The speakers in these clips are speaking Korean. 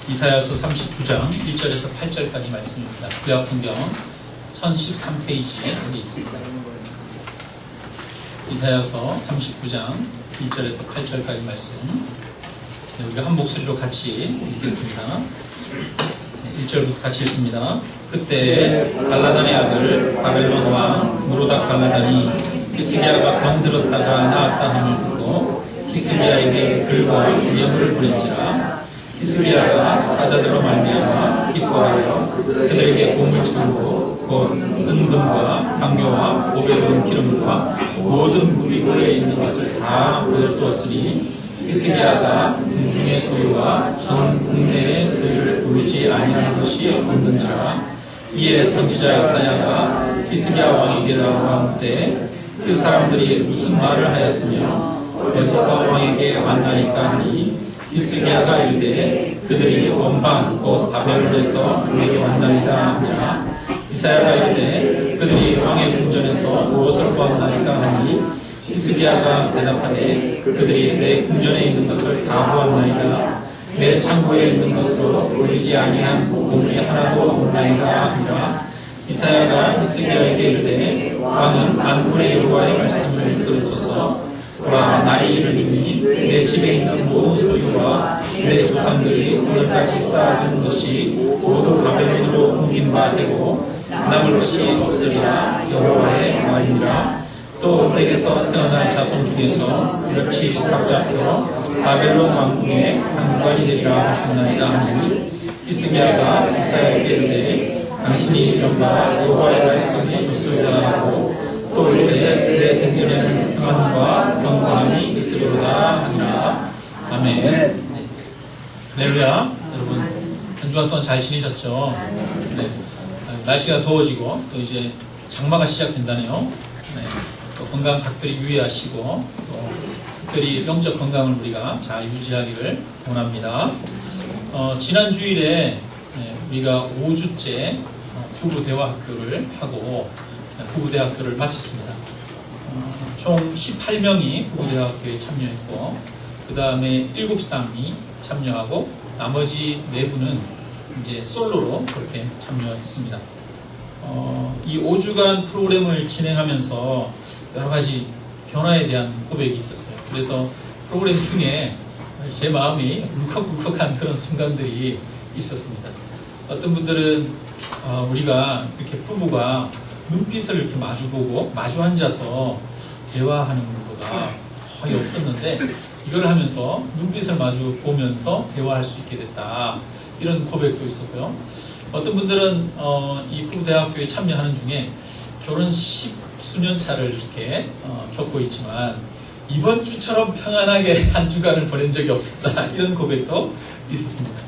이사야서 39장 1절에서 8절까지 말씀입니다. 구약성경 1013페이지에 여기 있습니다. 이사야서 39장 1절에서 8절까지 말씀, 우리가 한 목소리로 같이 읽겠습니다. 1절부터 같이 읽습니다. 그때 갈라단의 아들 바벨론 왕 무로닥 갈라단이 히스기야가 병들었다가 나았다 함을 듣고 히스기야에게 글과 예물을 보낸지라. 히스기야가 사자들로 말미암아 기뻐하여 그들에게 공을 치르고 곧 은금과 강료와 오베돈 기름과 모든 무기고에 있는 것을 다 보여주었으니 히스기야가 궁중의 소유와 전 국내의 소유를 보이지 아니하는 것이 없는지라. 이에 선지자 이사야가 히스기야 왕에게 나아갈 때 그 사람들이 무슨 말을 하였으며 어디서 왕에게 왔나이까 하니 히스기야가 이르되 그들이 원방 곧 바벨론에서 내게 왔나이다 하니라. 이사야가 이르되 그들이 왕의 궁전에서 무엇을 보았나이까 하니 히스기야가 대답하되 그들이 내 궁전에 있는 것을 다 보았나이다. 내 창고에 있는 것으로 보이지 아니한 보물이 하나도 없나이다 하니라. 이사야가 히스기야에게 이르되 왕은 만군의 여호와의 말씀을 들으소서. 보라, 나의 이르리니 내 집에 있는 모든 소유와 내 조상들이 오늘까지 쌓아둔 것이 모두 바벨론으로 옮긴 바 되고 남을 것이 없으리라. 여호와의 말이니라. 또 내게서 태어날 자손 중에서 몇이 사로잡혀 바벨론 왕궁의 한 구간이 되리라 하셨나이다 하니 히스기야가 이사야에게 이르되 당신이 이런 바 여호와의 말씀이 좋소이다 하고 또 이르되 내 생전에는 평안과 경건함이 있으리로다 하니라. 아멘. 할렐루야. 여러분 한 주간 동안 잘 지내셨죠? 네. 날씨가 더워지고 또 이제 장마가 시작된다네요. 네. 또 건강 각별히 유의하시고 또 특별히 영적 건강을 우리가 잘 유지하기를 원합니다. 지난 주일에 우리가 5주째 부부대화학교를 하고 부부대화학교를 마쳤습니다. 총 18명이 부부대화학교에 참여했고 그 다음에 7쌍이 참여하고 나머지 4분은 이제 솔로로 그렇게 참여했습니다. 이 5주간 프로그램을 진행하면서 여러 가지 변화에 대한 고백이 있었어요. 그래서 프로그램 중에 제 마음이 울컥울컥한 그런 순간들이 있었습니다. 어떤 분들은 우리가 이렇게 부부가 눈빛을 이렇게 마주보고 마주 앉아서 대화하는 거가 거의 없었는데 이걸 하면서 눈빛을 마주 보면서 대화할 수 있게 됐다. 이런 고백도 있었고요. 어떤 분들은 이 부부대학교에 참여하는 중에 결혼 10수년 차를 이렇게 겪고 있지만 이번 주처럼 평안하게 한 주간을 보낸 적이 없었다. 이런 고백도 있었습니다.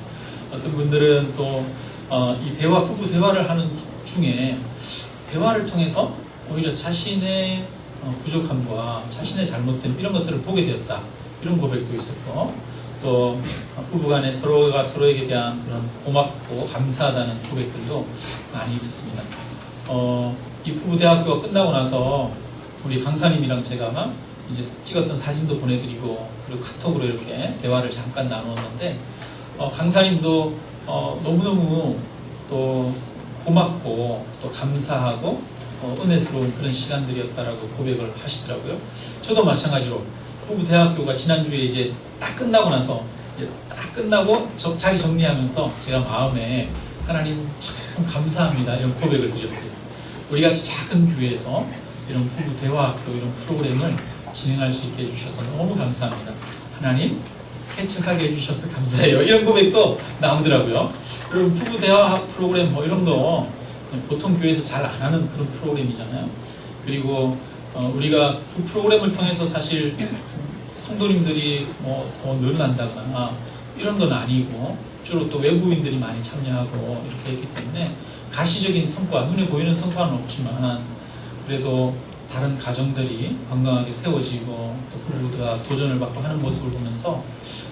어떤 분들은 또 이 부부 대화를 하는 중에 대화를 통해서 오히려 자신의 부족함과 자신의 잘못됨 이런 것들을 보게 되었다. 이런 고백도 있었고 또 부부간에 서로가 서로에게 대한 그런 고맙고 감사하다는 고백들도 많이 있었습니다. 이 부부대학교가 끝나고 나서 우리 강사님이랑 제가 이제 찍었던 사진도 보내드리고 그리고 카톡으로 이렇게 대화를 잠깐 나누었는데 강사님도 너무너무 또 고맙고 또 감사하고 은혜스러운 그런 시간들이었다라고 고백을 하시더라고요. 저도 마찬가지로 부부대학교가 지난주에 이제 딱 끝나고 나서 딱 끝나고 자리 정리하면서 제가 마음에 하나님 참 감사합니다 이런 고백을 드렸어요. 우리가 작은 교회에서 이런 부부대화학교 이런 프로그램을 진행할 수 있게 해주셔서 너무 감사합니다. 하나님 개척하게 해주셔서 감사해요. 이런 고백도 나오더라고요. 여러분 부부대화 프로그램 뭐 이런 거 보통 교회에서 잘 안 하는 그런 프로그램이잖아요. 그리고 우리가 그 프로그램을 통해서 사실 성도님들이 뭐 더 늘어난다거나 이런 건 아니고 주로 또 외부인들이 많이 참여하고 이렇게 했기 때문에 가시적인 성과, 눈에 보이는 성과는 없지만 그래도 다른 가정들이 건강하게 세워지고 또 부부가 도전을 받고 하는 모습을 보면서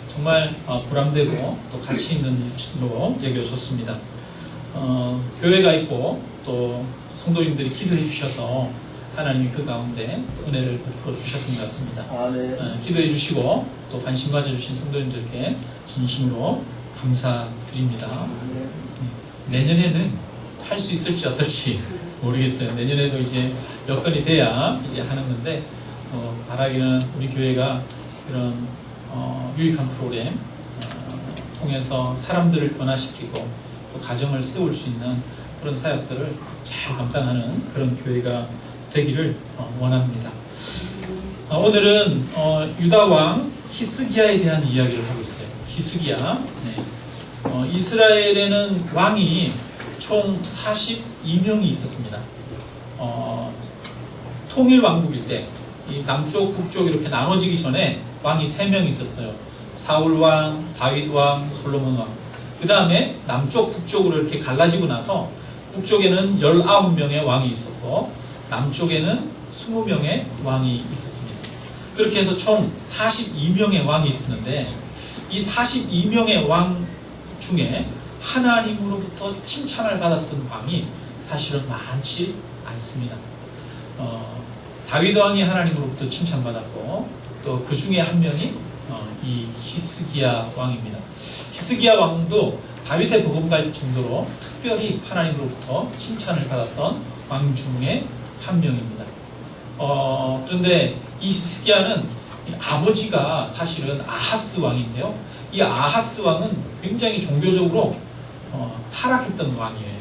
정말 보람되고 또 가치 있는 일로 여겨졌습니다. 교회가 있고 또 성도님들이 기도해 주셔서 하나님이 그 가운데 은혜를 베풀어 주셨던 것 같습니다. 기도해 주시고 또 관심 가져주신 성도님들께 진심으로 감사드립니다. 내년에는 할 수 있을지 어떨지 모르겠어요. 내년에도 이제 여건이 돼야 이제 하는 건데, 바라기는 우리 교회가 이런 유익한 프로그램 통해서 사람들을 변화시키고 또 가정을 세울 수 있는 그런 사역들을 잘 감당하는 그런 교회가 되기를 원합니다. 오늘은 유다 왕 히스기야에 대한 이야기를 하고 있어요. 히스기야. 네. 이스라엘에는 왕이 총 42명이 있었습니다. 통일왕국일 때 이 남쪽 북쪽 이렇게 나눠지기 전에 왕이 3명 있었어요. 사울왕, 다윗왕, 솔로몬왕. 그 다음에 남쪽 북쪽으로 이렇게 갈라지고 나서 북쪽에는 19명의 왕이 있었고 남쪽에는 20명의 왕이 있었습니다. 그렇게 해서 총 42명의 왕이 있었는데, 이 42명의 왕 중에 하나님으로부터 칭찬을 받았던 왕이 사실은 많지 않습니다. 다윗 왕이 하나님으로부터 칭찬받았고, 또 그 중에 한 명이 이 히스기야 왕입니다. 히스기야 왕도 다윗의 버금갈 정도로 특별히 하나님으로부터 칭찬을 받았던 왕 중에 한 명입니다. 그런데 이 히스기야는 아버지가 사실은 아하스 왕인데요. 이 아하스 왕은 굉장히 종교적으로 타락했던 왕이에요.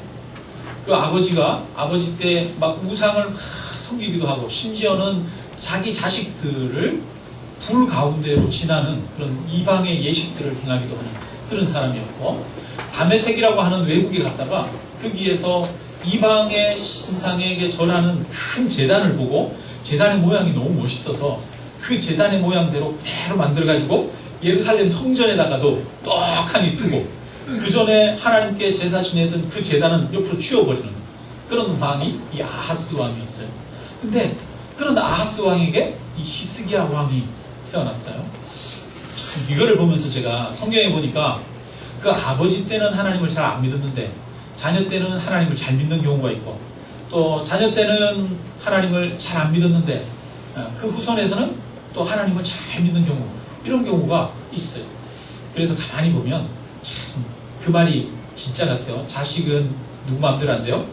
그 아버지가 아버지 때 막 우상을 섬기기도 하고, 심지어는 자기 자식들을 불 가운데로 지나는 그런 이방의 예식들을 행하기도 하는 그런 사람이었고, 다메섹이라고 하는 외국에 갔다가 거기에서 이방의 신상에게 절하는 큰 제단을 보고 제단의 모양이 너무 멋있어서 그 제단의 모양대로 그대로 만들어가지고 예루살렘 성전에다가도 떡하니 두고, 그 전에 하나님께 제사 지내던 그 제단은 옆으로 치워버리는 그런 왕이 이 아하스 왕이었어요. 근데 그런 아하스 왕에게 이 히스기야 왕이 태어났어요. 참 이거를 보면서 제가 성경에 보니까 그 아버지 때는 하나님을 잘 안 믿었는데 자녀 때는 하나님을 잘 믿는 경우가 있고, 또 자녀 때는 하나님을 잘 안 믿었는데 그 후손에서는 또 하나님을 잘 믿는 경우, 이런 경우가 있어요. 그래서 가만히 보면 참 그 말이 진짜 같아요. 자식은 누구 마음대로 안 돼요?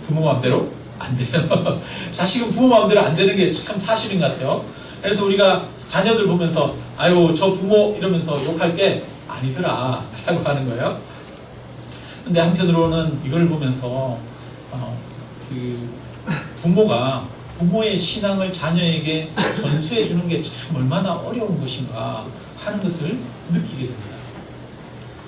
부모 마음대로 안 돼요. 자식은 부모 마음대로 안 되는 게 참 사실인 것 같아요. 그래서 우리가 자녀들 보면서 아유 저 부모 이러면서 욕할 게 아니더라 라고 하는 거예요. 근데 한편으로는 이걸 보면서 그 부모가 부모의 신앙을 자녀에게 전수해 주는 게 참 얼마나 어려운 것인가 하는 것을 느끼게 됩니다.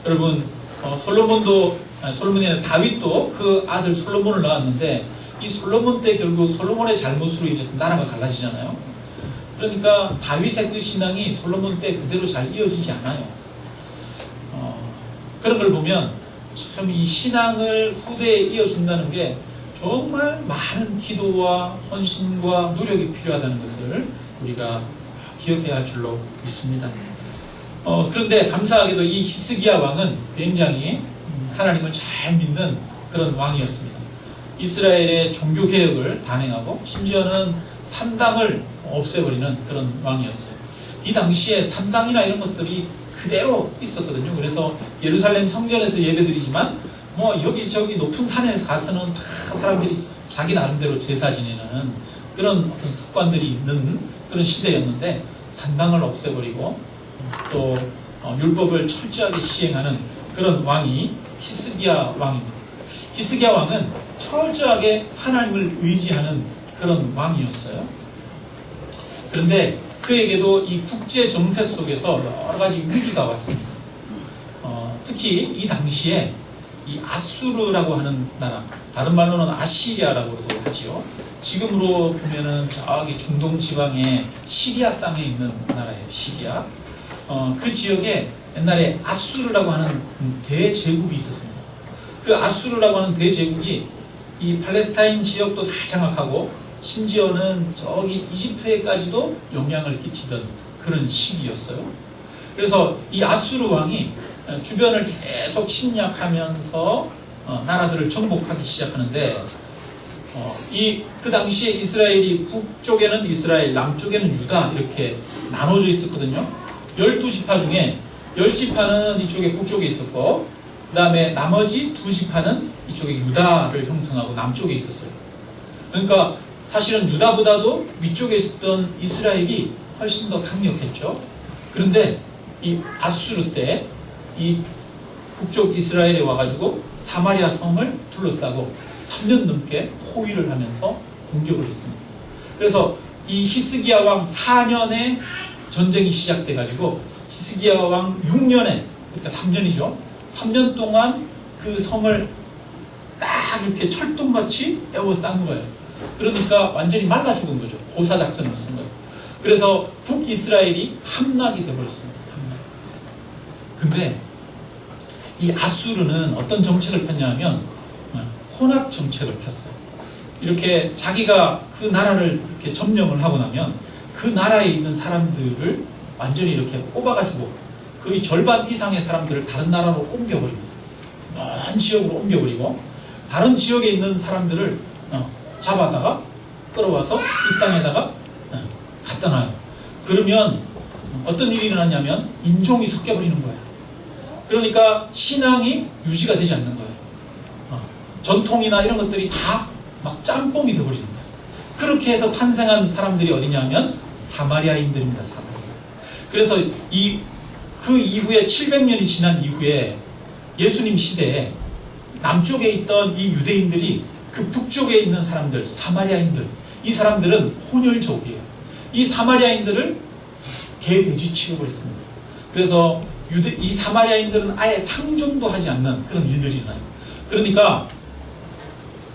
여러분, 솔로몬이 아니라 다윗도 그 아들 솔로몬을 낳았는데, 이 솔로몬 때 결국 솔로몬의 잘못으로 인해서 나라가 갈라지잖아요. 그러니까 다윗의 그 신앙이 솔로몬 때 그대로 잘 이어지지 않아요. 그런 걸 보면 참 이 신앙을 후대에 이어준다는 게 정말 많은 기도와 헌신과 노력이 필요하다는 것을 우리가 기억해야 할 줄로 믿습니다. 그런데 감사하게도 이 히스기야 왕은 굉장히 하나님을 잘 믿는 그런 왕이었습니다. 이스라엘의 종교개혁을 단행하고 심지어는 산당을 없애버리는 그런 왕이었어요. 이 당시에 산당이나 이런 것들이 그대로 있었거든요. 그래서 예루살렘 성전에서 예배드리지만 뭐 여기저기 높은 산에 가서는 다 사람들이 자기 나름대로 제사 지내는 그런 어떤 습관들이 있는 그런 시대였는데, 산당을 없애버리고 또 율법을 철저하게 시행하는 그런 왕이 히스기야 왕입니다. 히스기야 왕은 철저하게 하나님을 의지하는 그런 왕이었어요. 그런데 그에게도 이 국제 정세 속에서 여러 가지 위기가 왔습니다. 특히 이 당시에 이 아수르라고 하는 나라, 다른 말로는 아시리아라고도 하지요. 지금으로 보면은 저기 중동 지방의 시리아 땅에 있는 나라예요. 시리아. 그 지역에 옛날에 아수르라고 하는 대제국이 있었습니다. 그 아수르라고 하는 대제국이 이 팔레스타인 지역도 다 장악하고 심지어는 저기 이집트에까지도 영향을 끼치던 그런 시기였어요. 그래서 이 아수르 왕이 주변을 계속 침략하면서 나라들을 정복하기 시작하는데, 그 당시에 이스라엘이 북쪽에는 이스라엘, 남쪽에는 유다 이렇게 나눠져 있었거든요. 12지파 중에 10지파는 이쪽에 북쪽에 있었고, 그 다음에 나머지 2지파는 이쪽에 유다를 형성하고 남쪽에 있었어요. 그러니까 사실은 유다보다도 위쪽에 있었던 이스라엘이 훨씬 더 강력했죠. 그런데 이 아수르 때 이 북쪽 이스라엘에 와가지고 사마리아 성을 둘러싸고 3년 넘게 포위를 하면서 공격을 했습니다. 그래서 이 히스기야 왕 4년에 전쟁이 시작돼가지고 히스기야 왕 6년에, 그러니까 3년이죠. 3년 동안 그 성을 딱 이렇게 철동같이 에워싼 거예요. 그러니까 완전히 말라 죽은 거죠. 고사작전을 쓴 거예요. 그래서 북이스라엘이 함락이 되어버렸습니다. 근데 이 아수르는 어떤 정책을 폈냐면 혼합 정책을 폈어요. 이렇게 자기가 그 나라를 이렇게 점령을 하고 나면 그 나라에 있는 사람들을 완전히 이렇게 뽑아가지고 거의 절반 이상의 사람들을 다른 나라로 옮겨버립니다. 먼 지역으로 옮겨버리고 다른 지역에 있는 사람들을 잡아다가 끌어와서 이 땅에다가 갖다 놔요. 그러면 어떤 일이 일어나냐면 인종이 섞여버리는 거예요. 그러니까 신앙이 유지가 되지 않는 거예요. 전통이나 이런 것들이 다 막 짬뽕이 되어버리는 거예요. 그렇게 해서 탄생한 사람들이 어디냐면 사마리아인들입니다. 사마리아. 그래서 그 이후에 700년이 지난 이후에 예수님 시대에 남쪽에 있던 이 유대인들이 그 북쪽에 있는 사람들, 사마리아인들, 이 사람들은 혼혈족이에요. 이 사마리아인들을 개돼지 취급을했습니다. 그래서 이 사마리아인들은 아예 상종도 하지 않는 그런 일들이 일어나요. 그러니까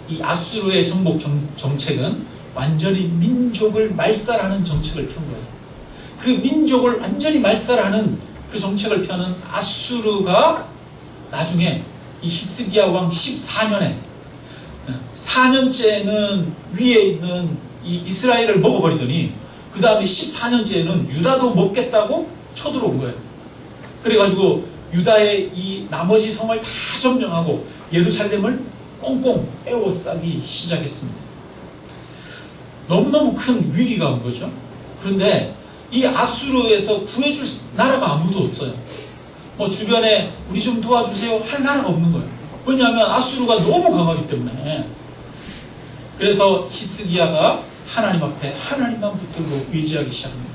이 아수르의 정복 정책은 완전히 민족을 말살하는 정책을 편 거예요. 그 민족을 완전히 말살하는 그 정책을 펴는 아수르가 나중에 이 히스기야 왕 14년에 4년째는 위에 있는 이 이스라엘을 먹어버리더니 그 다음에 14년째는 유다도 먹겠다고 쳐들어온 거예요. 그래가지고 유다의 이 나머지 성을 다 점령하고 예루살렘을 꽁꽁 에워싸기 시작했습니다. 너무너무 큰 위기가 온 거죠. 그런데 이 아수르에서 구해줄 나라가 아무도 없어요. 뭐 주변에 우리 좀 도와주세요 할 나라가 없는 거예요. 왜냐하면 아수르가 너무 강하기 때문에. 그래서 히스기야가 하나님 앞에 하나님만 붙들고 의지하기 시작합니다.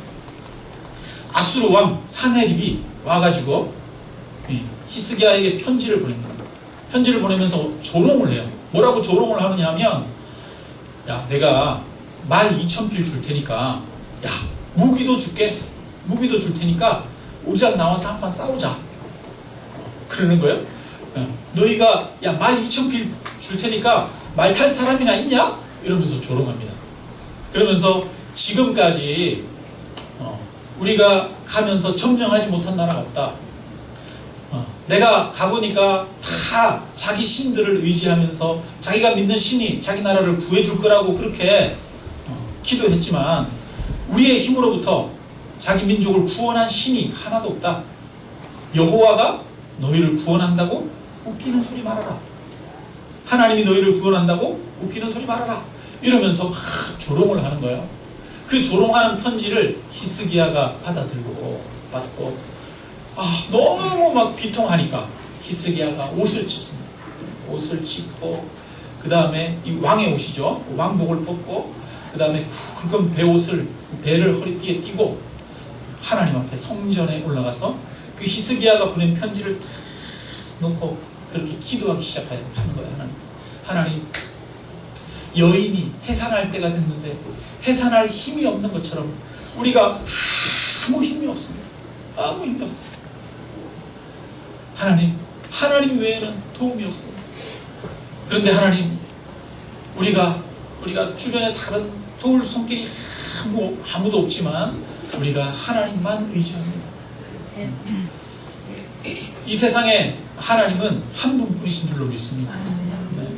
아수르 왕 사네립이 와가지고 히스기야에게 편지를 보냅니다. 편지를 보내면서 조롱을 해요. 뭐라고 조롱을 하느냐 하면, 야, 내가 말 2,000필 줄 테니까, 야, 무기도 줄게. 무기도 줄 테니까 우리랑 나와서 한판 싸우자. 그러는 거예요. 너희가 야, 말 2,000필 줄 테니까 말 탈 사람이나 있냐? 이러면서 조롱합니다. 그러면서 지금까지 우리가 가면서 점령하지 못한 나라가 없다. 내가 가보니까 다 자기 신들을 의지하면서 자기가 믿는 신이 자기 나라를 구해줄 거라고 그렇게 기도했지만 우리의 힘으로부터 자기 민족을 구원한 신이 하나도 없다. 여호와가 너희를 구원한다고 웃기는 소리 말아라. 하나님이 너희를 구원한다고 웃기는 소리 말아라. 이러면서 막 조롱을 하는 거예요. 그 조롱하는 편지를 히스기야가 받고 너무 막 비통하니까 히스기야가 옷을 찢습니다. 옷을 찢고 그 다음에 이 왕의 옷이죠. 왕복을 벗고 그 다음에 굵은 배를 허리띠에 띠고 하나님 앞에 성전에 올라가서 그 히스기야가 보낸 편지를 탁 놓고 그렇게 기도하기 시작하는 거예요. 하나님, 여인이 해산할 때가 됐는데 해산할 힘이 없는 것처럼 우리가 아무 힘이 없습니다. 아무 힘이 없습니다. 하나님 외에는 도움이 없습니다. 그런데 하나님, 우리가 주변에 다른 도울 손길이 아무도 없지만 우리가 하나님만 의지합니다. 이 세상에 하나님은 한 분뿐이신 줄로 믿습니다. 네.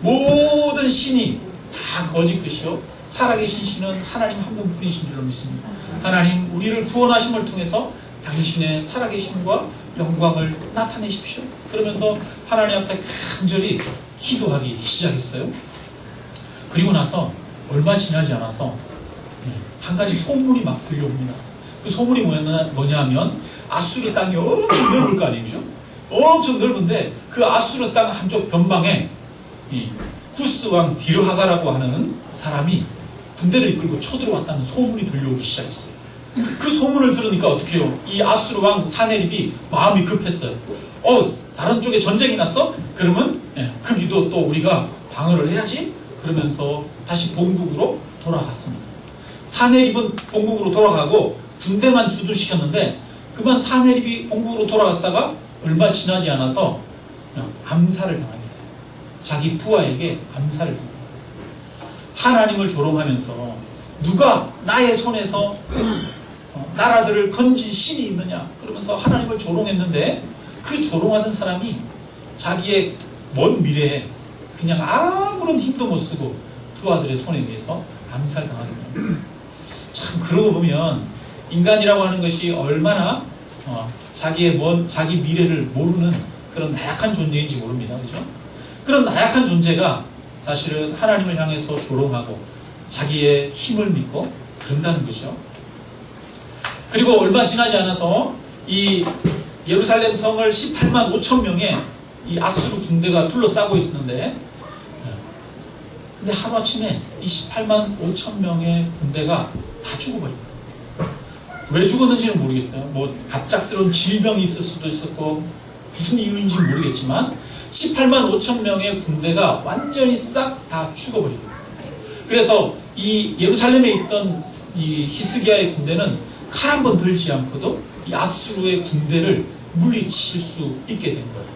모든 신이 다 거짓 것이요 살아계신 신은 하나님 한 분뿐이신 줄로 믿습니다. 하나님, 우리를 구원하심을 통해서 당신의 살아계심과 영광을 나타내십시오. 그러면서 하나님 앞에 간절히 기도하기 시작했어요. 그리고 나서 얼마 지나지 않아서 한 가지 소문이 막 들려옵니다. 그 소문이 뭐냐 하면 아수르 땅이 엄청 넓을 거 아니에요, 그죠? 엄청 넓은데 그 아수르 땅 한쪽 변방에 이 구스 왕 디르하가라고 하는 사람이 군대를 이끌고 쳐들어왔다는 소문이 들려오기 시작했어요. 그 소문을 들으니까 어떻게 해요? 이 아수르 왕 사네립이 마음이 급했어요. 다른 쪽에 전쟁이 났어? 그러면 거기도 또 우리가 방어를 해야지? 그러면서 다시 본국으로 돌아갔습니다. 사네립은 본국으로 돌아가고 군대만 주둔시켰는데 그만 사네립이 본국으로 돌아갔다가 얼마 지나지 않아서 암살을 당합니다. 자기 부하에게 암살을 당합니다. 하나님을 조롱하면서 누가 나의 손에서 나라들을 건진 신이 있느냐 그러면서 하나님을 조롱했는데 그 조롱하던 사람이 자기의 먼 미래에 그냥 아무런 힘도 못 쓰고 부하들의 손에 의해서 암살당하게 됩니다. 참 그러고 보면 인간이라고 하는 것이 얼마나 자기 미래를 모르는 그런 나약한 존재인지 모릅니다. 그죠? 그런 나약한 존재가 사실은 하나님을 향해서 조롱하고 자기의 힘을 믿고 그런다는 거죠. 그리고 얼마 지나지 않아서 이 예루살렘 성을 18만 5천 명의 이 아수르 군대가 둘러싸고 있었는데 근데 하루아침에 이 18만 5천 명의 군대가 다 죽어버립니다. 왜 죽었는지는 모르겠어요. 뭐 갑작스러운 질병이 있을 수도 있었고 무슨 이유인지 모르겠지만 18만 5천 명의 군대가 완전히 싹 다 죽어버립니다. 그래서 이 예루살렘에 있던 이 히스기야의 군대는 칼 한 번 들지 않고도 이 아수르의 군대를 물리칠 수 있게 된 거예요.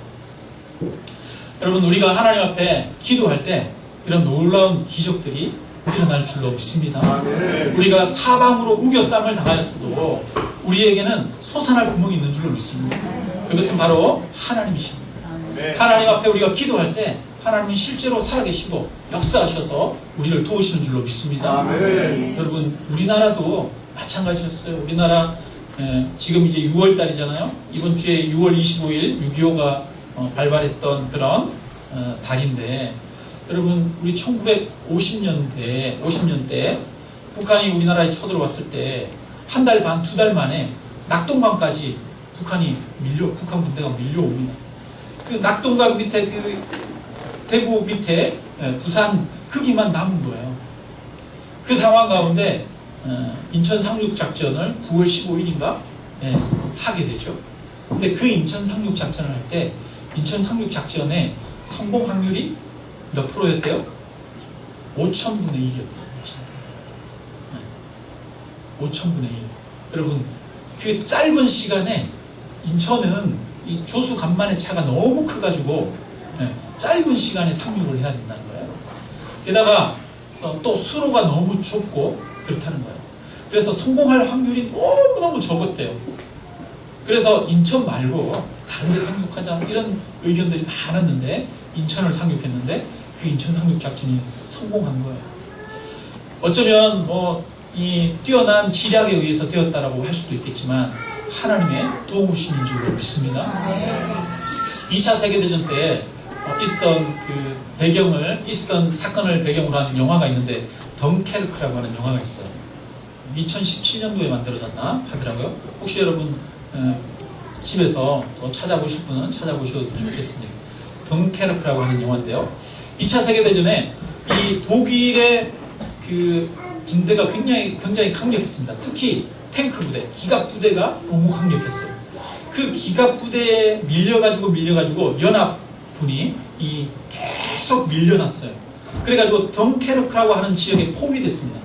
여러분 우리가 하나님 앞에 기도할 때 이런 놀라운 기적들이 일어날 줄로 믿습니다. 우리가 사방으로 우겨쌈을 당하였어도 우리에게는 솟아날 구멍이 있는 줄로 믿습니다. 그것은 바로 하나님이십니다. 하나님 앞에 우리가 기도할 때 하나님이 실제로 살아계시고 역사하셔서 우리를 도우시는 줄로 믿습니다. 여러분 우리나라도 마찬가지였어요. 우리나라 지금 이제 6월달이잖아요. 이번 주에 6월 25일 6.25가 발발했던 그런 달인데 여러분 우리 1950년대 북한이 우리나라에 쳐들어왔을 때 한 달 반, 두 달 만에 낙동강까지 북한 군대가 밀려옵니다. 그 낙동강 밑에 그 대구 밑에 부산 거기만 남은 거예요. 그 상황 가운데 인천 상륙 작전을 9월 15일인가 하게 되죠. 근데 그 인천 상륙 작전을 할 때 인천 상륙 작전의 성공 확률이 몇 프로였대요? 5,000분의 1이었대요. 5,000분의 1. 여러분 그 짧은 시간에 인천은 이 조수 간만의 차가 너무 커가지고 짧은 시간에 상륙을 해야 된다는 거예요. 게다가 또 수로가 너무 좁고 그렇다는 거예요. 그래서 성공할 확률이 너무너무 적었대요. 그래서 인천 말고 다른 데 상륙하자 이런 의견들이 많았는데 인천을 상륙했는데 그 인천 상륙 작전이 성공한 거예요. 어쩌면 이 뛰어난 지략에 의해서 되었다라고 할 수도 있겠지만 하나님의 도우심인 줄로 믿습니다. 2차 세계대전 때 있었던 사건을 배경으로 하는 영화가 있는데 덩케르크라고 하는 영화가 있어요. 2017년도에 만들어졌나 하더라고요. 혹시 여러분 집에서 더 찾아보실 분은 찾아보셔도 좋겠습니다. 덩케르크라고 하는 영화인데요. 2차 세계대전에 이 독일의 그 군대가 굉장히 강력했습니다. 특히 탱크 부대, 기갑 부대가 너무 강력했어요. 그 기갑 부대에 밀려가지고 연합군이 계속 밀려났어요. 그래가지고 덩케르크라고 하는 지역에 포위됐습니다.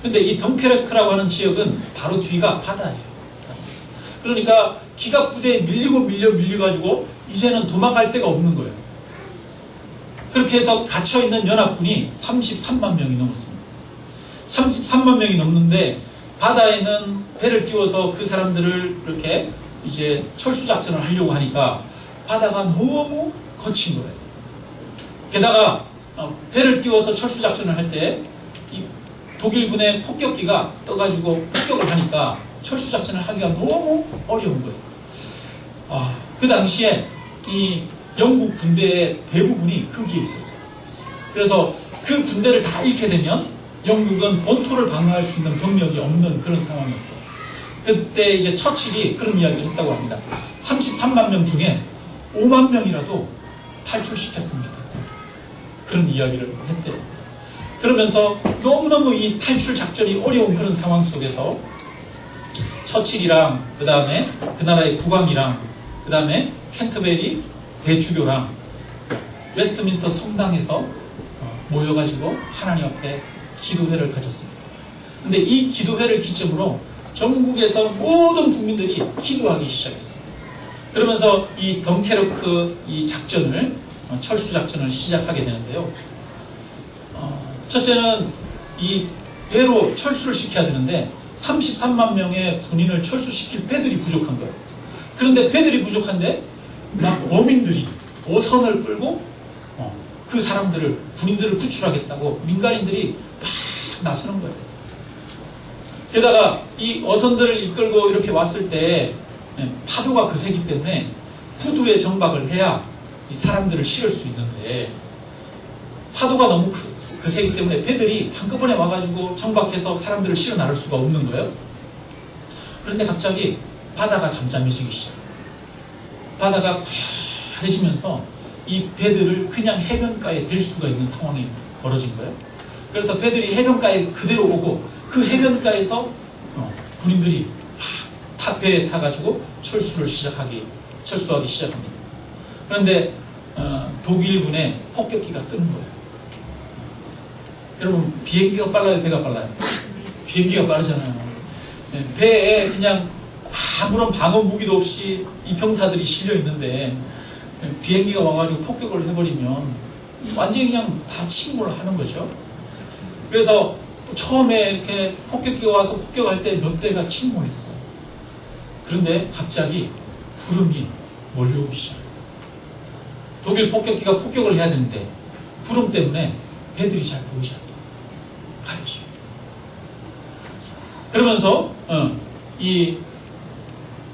근데 이 덩케르크라고 하는 지역은 바로 뒤가 바다예요. 그러니까 기갑 부대에 밀려가지고 이제는 도망갈 데가 없는 거예요. 그렇게 해서 갇혀있는 연합군이 33만 명이 넘었습니다. 33만 명이 넘는데 바다에는 배를 띄워서 그 사람들을 이렇게 이제 철수작전을 하려고 하니까 바다가 너무 거친 거예요. 게다가 배를 띄워서 철수작전을 할 때 이 독일군의 폭격기가 떠가지고 폭격을 하니까 철수작전을 하기가 너무 어려운 거예요. 그 당시에 이 영국 군대의 대부분이 거기에 있었어요. 그래서 그 군대를 다 잃게 되면 영국은 본토를 방어할 수 있는 병력이 없는 그런 상황이었어요. 그때 이제 처칠이 그런 이야기를 했다고 합니다. 33만 명 중에 5만 명이라도 탈출시켰으면 좋겠다. 그런 이야기를 했대요. 그러면서 너무너무 이 탈출 작전이 어려운 그런 상황 속에서 처칠이랑 그 다음에 그 나라의 국왕이랑 그 다음에 캔터베리 대주교랑 웨스트민스터 성당에서 모여가지고 하나님 앞에 기도회를 가졌습니다. 근데 이 기도회를 기점으로 전국에서 모든 국민들이 기도하기 시작했어요. 그러면서 이 덩케르크 이 작전을 철수 작전을 시작하게 되는데요. 첫째는 이 배로 철수를 시켜야 되는데 33만 명의 군인을 철수시킬 배들이 부족한 거예요. 그런데 배들이 부족한데 막 어민들이 어선을 끌고 그 사람들을 군인들을 구출하겠다고 민간인들이 막 나서는 거예요. 게다가 이 어선들을 이끌고 이렇게 왔을 때 파도가 거세기 때문에 부두에 정박을 해야 이 사람들을 실을 수 있는데 파도가 너무 거세기 때문에 배들이 한꺼번에 와가지고 정박해서 사람들을 실어 나를 수가 없는 거예요. 그런데 갑자기 바다가 잠잠해지기 시작해요. 바다가 고요해지면서 이 배들을 그냥 해변가에 댈 수가 있는 상황이 벌어진 거예요. 그래서 배들이 해변가에 그대로 오고 그 해변가에서 군인들이 배에 타가지고 철수하기 시작합니다. 그런데 독일군의 폭격기가 뜨는 거예요. 여러분 비행기가 빨라요, 배가 빨라요? 비행기가 빠르잖아요. 배에 그냥 아무런 방어 무기도 없이 이 병사들이 실려 있는데 비행기가 와가지고 폭격을 해버리면 완전히 그냥 다 침몰을 하는 거죠. 그래서 처음에 이렇게 폭격기가 와서 폭격할 때 몇 대가 침몰했어요. 그런데 갑자기 구름이 몰려오기 시작해요. 독일 폭격기가 폭격을 해야 되는데 구름 때문에 배들이 잘 보이지 않아요. 가려져요. 그러면서 이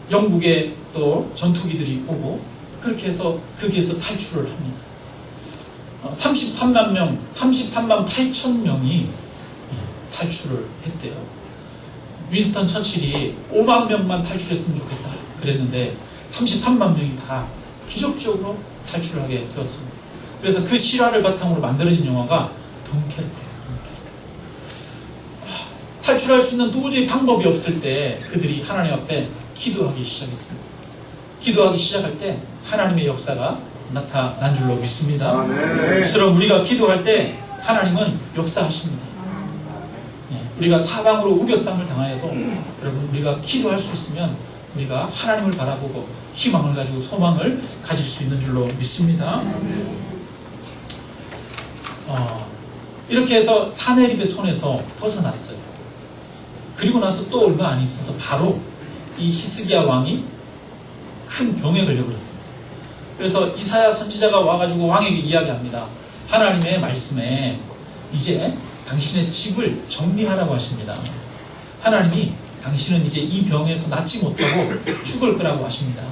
영국의 또 전투기들이 오고 그렇게 해서 거기에서 탈출을 합니다. 33만 8천 명이 탈출을 했대요. 윈스턴 처칠이 5만 명만 탈출했으면 좋겠다 그랬는데 33만 명이 다 기적적으로 탈출하게 되었습니다. 그래서 그 실화를 바탕으로 만들어진 영화가 덩케르크예요. 탈출할 수 있는 도저히 방법이 없을 때 그들이 하나님 앞에 기도하기 시작했습니다. 기도하기 시작할 때 하나님의 역사가 나타난 줄로 믿습니다. 그럼 우리가 기도할 때 하나님은 역사하십니다. 우리가 사방으로 우겨쌈을 당하여도 여러분 우리가 기도할 수 있으면 우리가 하나님을 바라보고 희망을 가지고 소망을 가질 수 있는 줄로 믿습니다. 이렇게 해서 사네립의 손에서 벗어났어요. 그리고 나서 또 얼마 안 있어서 바로 이 히스기야 왕이 큰 병에 걸려버렸습니다. 그래서 이사야 선지자가 와가지고 왕에게 이야기합니다. 하나님의 말씀에 이제 당신의 집을 정리하라고 하십니다. 하나님이 당신은 이제 이 병에서 낫지 못하고 죽을 거라고 하십니다.